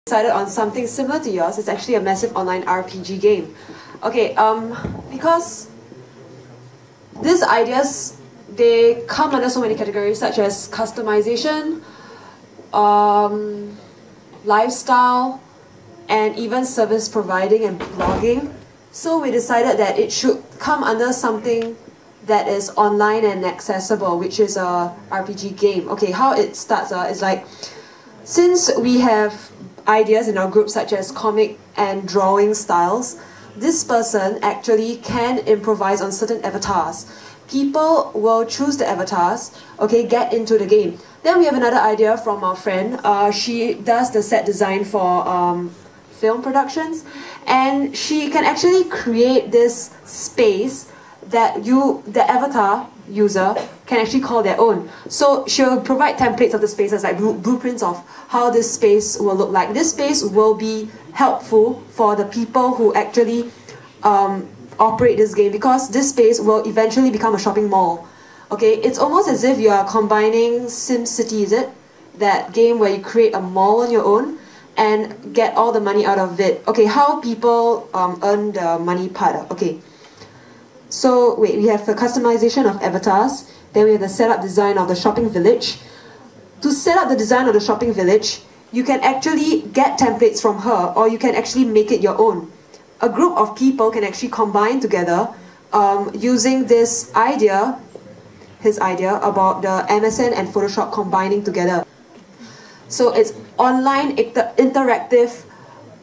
decided on something similar to yours. It's actually a massive online RPG game. Okay, because these ideas, they come under so many categories such as customization, lifestyle, and even service providing and blogging. So we decided that it should come under something that is online and accessible, which is a RPG game. Okay, how it starts is like, since we have ideas in our group such as comic and drawing styles, this person actually can improvise on certain avatars. People will choose the avatars, okay, get into the game. Then we have another idea from our friend. She does the set design for film productions, and she can actually create this space that the avatar user can actually call their own. So she'll provide templates of the spaces, like blueprints of how this space will look like. This space will be helpful for the people who actually operate this game, because this space will eventually become a shopping mall. Okay, it's almost as if you are combining SimCity, is it? That game where you create a mall on your own and get all the money out of it. Okay, how people earn the money part. Okay. So wait, we have the customization of avatars, then we have the setup design of the shopping village. To set up the design of the shopping village, you can actually get templates from her, or you can actually make it your own. A group of people can actually combine together using this idea, his idea about the MSN and Photoshop combining together. So it's online interactive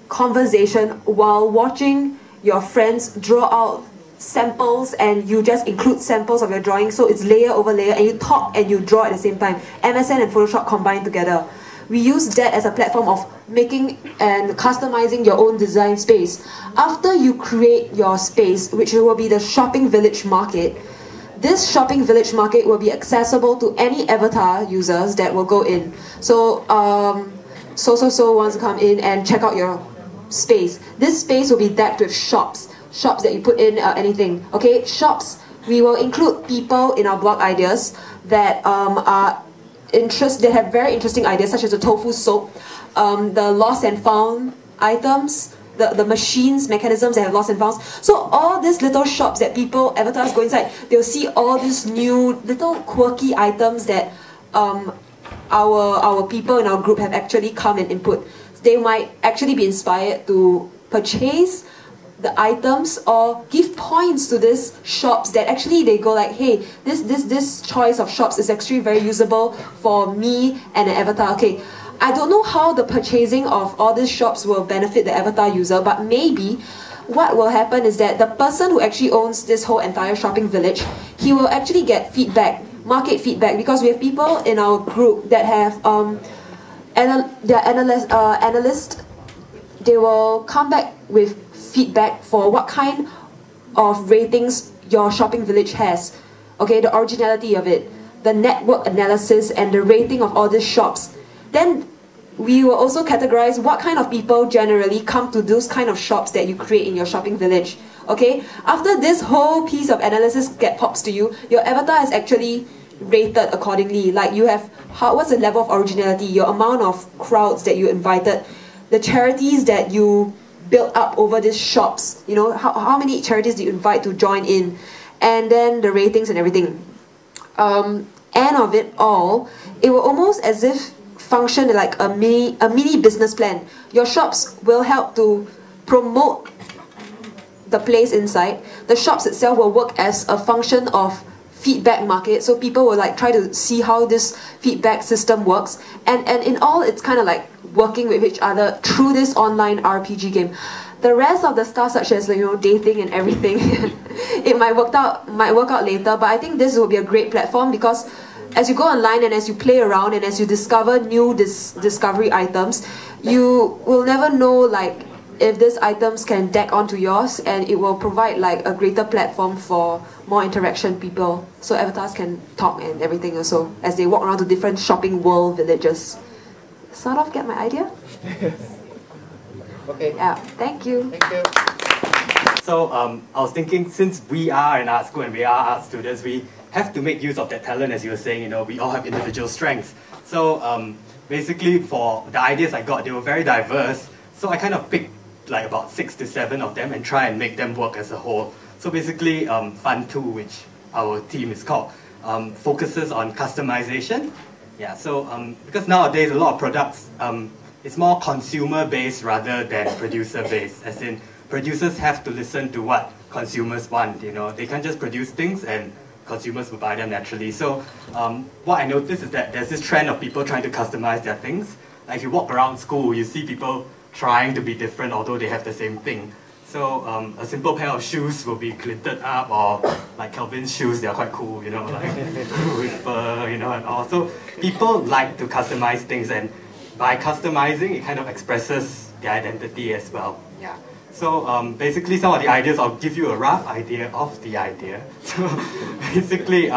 conversation while watching your friends draw out samples, and you just include samples of your drawing, so it's layer over layer, and you talk and you draw at the same time. MSN and Photoshop combined together. We use that as a platform of making and customizing your own design space. After you create your space, which will be the shopping village market, this shopping village market will be accessible to any avatar users that will go in. So, so wants to come in and check out your space. This space will be decked with shops that you put in anything. Okay, shops, we will include people in our blog ideas that they have very interesting ideas, such as the tofu soap, the lost and found items, the machines, mechanisms that have lost and found. So all these little shops that avatars go inside, they'll see all these new little quirky items that our people in our group have actually come and input. They might actually be inspired to purchase the items or give points to these shops that actually they go like, hey, this choice of shops is actually very usable for me and an avatar. Okay, I don't know how the purchasing of all these shops will benefit the avatar user, but maybe what will happen is that the person who actually owns this whole entire shopping village, he will actually get feedback, market feedback, because we have people in our group that have analysts. They will come back with feedback for what kind of ratings your shopping village has. Okay, the originality of it, the network analysis and the rating of all these shops. Then we will also categorize what kind of people generally come to those kind of shops that you create in your shopping village. Okay, after this whole piece of analysis pops to you, your avatar is actually rated accordingly. Like you have, what's the level of originality, your amount of crowds that you invited, the charities that you built up over these shops, you know, how many charities do you invite to join in, and then the ratings and everything. End of it all, it will almost as if function like a mini business plan. Your shops will help to promote the place inside. The shops itself will work as a function of feedback market, so people will like try to see how this feedback system works, and in all it's kind of like working with each other through this online RPG game. The rest of the stuff, such as, you know, dating and everything, it might work out later, but I think this will be a great platform, because as you go online and as you play around and as you discover new discovery items, you will never know like if these items can deck onto yours, and it will provide like a greater platform for more interaction people, so avatars can talk and everything also as they walk around to different shopping world villages. Sort of get my idea? Okay. Yeah, thank you. Thank you. So I was thinking, since we are an art school and we are art students, we have to make use of that talent, as you were saying, you know, we all have individual strengths. So basically for the ideas I got, they were very diverse. So I kind of picked like about 6 to 7 of them and try and make them work as a whole. So basically, Fun 2, which our team is called, focuses on customization. Yeah, so because nowadays a lot of products, it's more consumer-based rather than producer-based, as in producers have to listen to what consumers want, you know. They can't just produce things and consumers will buy them naturally. So what I noticed is that there's this trend of people trying to customize their things. Like if you walk around school, you see people trying to be different although they have the same thing. So a simple pair of shoes will be glittered up, or like Calvin's shoes, they're quite cool, you know, like with fur, you know, and all. So people like to customize things, and by customizing, it kind of expresses their identity as well. Yeah. So basically, some of the ideas, I'll give you a rough idea of the idea. So basically,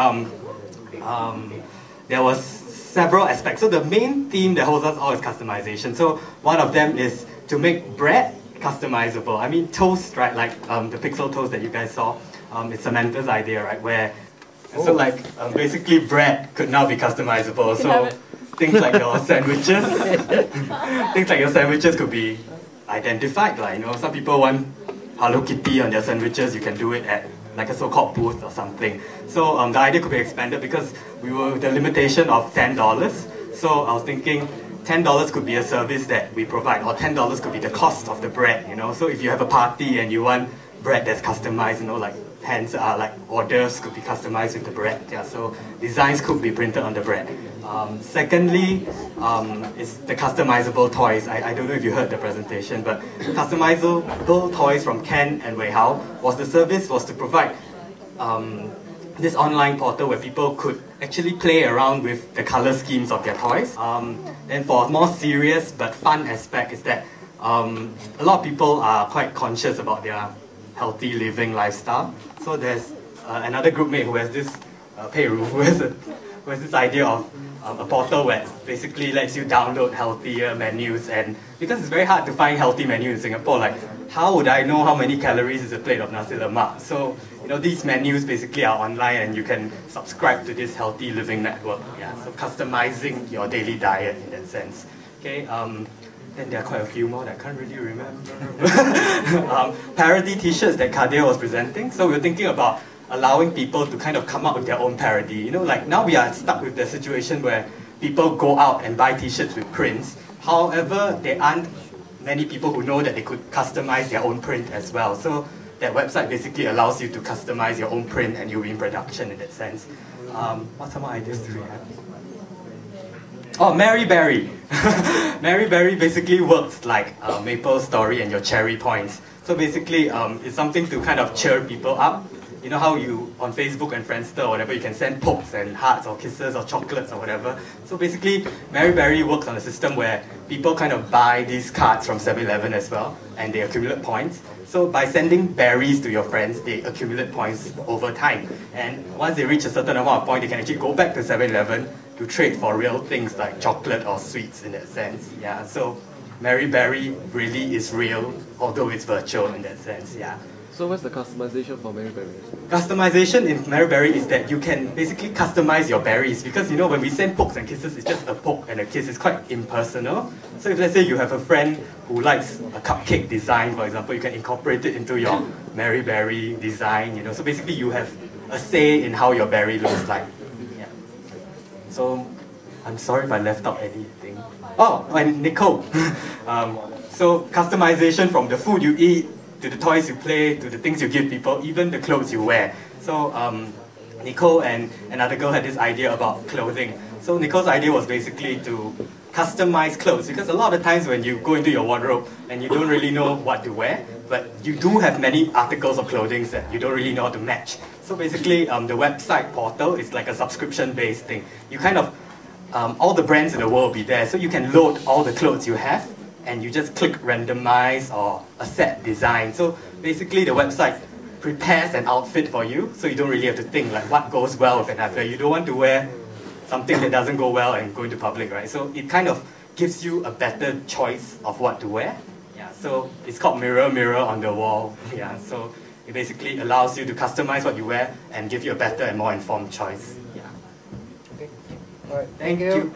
there was several aspects. So the main theme that holds us all is customization. So one of them is to make bread customizable. I mean, toast, right? Like the pixel toast that you guys saw. It's Samantha's idea, right? Where so like basically bread could now be customizable. So things like your sandwiches, things like your sandwiches could be identified. Like, you know, some people want Hello Kitty on their sandwiches. You can do it at like a so-called booth or something. So the idea could be expanded because we were with the limitation of $10. So I was thinking $10 could be a service that we provide, or $10 could be the cost of the bread, you know. So if you have a party and you want bread that's customized, you know, like hence like hors d'oeuvres could be customized with the bread. Yeah, so designs could be printed on the bread. Secondly, is the customizable toys. I don't know if you heard the presentation, but customizable toys from Ken and Wei Hao was the service was to provide this online portal where people could actually play around with the color schemes of their toys. And for a more serious but fun aspect is that a lot of people are quite conscious about their healthy living lifestyle. So there's another groupmate who has this Peiru, who has this idea of a portal where basically lets you download healthier menus. And because it's very hard to find healthy menu in Singapore, like how would I know how many calories is a plate of nasi lemak? So you know, these menus basically are online and you can subscribe to this healthy living network. Yeah, so customizing your daily diet in that sense. Okay. Then there are quite a few more that I can't really remember. Parody t-shirts that Kadir was presenting. So we're thinking about allowing people to kind of come up with their own parody. You know, like now we are stuck with the situation where people go out and buy t-shirts with prints. However, there aren't many people who know that they could customize their own print as well. So that website basically allows you to customize your own print and you'll be in production in that sense. What some more ideas do we have? Oh, Mary Berry. Mary Berry basically works like Maple Story and your cherry points. So basically, it's something to kind of cheer people up. You know how you, on Facebook and Friendster or whatever, you can send pokes and hearts or kisses or chocolates or whatever. So basically, Mary Berry works on a system where people kind of buy these cards from 7-Eleven as well, and they accumulate points. So by sending berries to your friends, they accumulate points over time. And once they reach a certain amount of points, they can actually go back to 7-Eleven to trade for real things like chocolate or sweets in that sense. Yeah, so Mary Berry really is real, although it's virtual in that sense. Yeah. So what's the customization for Mary Berry? Customization in Mary Berry is that you can basically customize your berries, because you know when we send pokes and kisses, it's just a poke and a kiss. It's quite impersonal. So if let's say you have a friend who likes a cupcake design, for example, you can incorporate it into your Mary Berry design. You know, so basically you have a say in how your berry looks like. Yeah. So I'm sorry if I left out anything. Oh, and Nicole. So customization from the food you eat, to the toys you play, to the things you give people, even the clothes you wear. So Nicole and another girl had this idea about clothing. So Nicole's idea was basically to customize clothes, because a lot of times when you go into your wardrobe and you don't really know what to wear, but you do have many articles of clothing that you don't really know how to match. So basically the website portal is like a subscription-based thing. You kind of, all the brands in the world will be there, so you can load all the clothes you have, and you just click randomize or a set design. So basically the website prepares an outfit for you, so you don't really have to think like what goes well with an outfit. You don't want to wear something that doesn't go well and go into public, right? So it kind of gives you a better choice of what to wear. Yeah, so it's called Mirror Mirror on the Wall. Yeah, so it basically allows you to customize what you wear and give you a better and more informed choice. Yeah. Okay. All right. Thank you.